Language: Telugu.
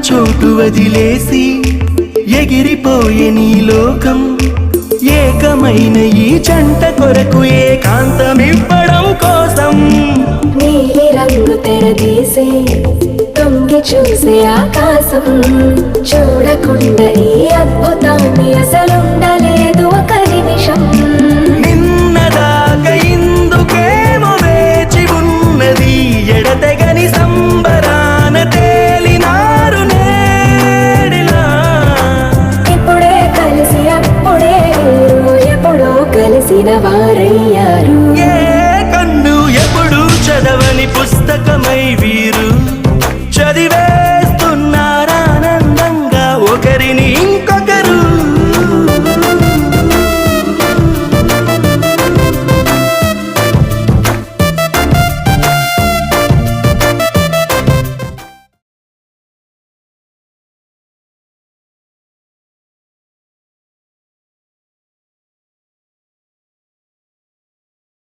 చోటు వదిలేసి ఎగిరిపోయే నీ లోకం ఏకమైన ఈ జంట కొరకు ఏకాంతమివ్వడం కోసం నీలి రంగు తెరదీసే తొంగి చూసే ఆకాశం చూడకుండా ఈ అద్భుతాన్ని అసలుండ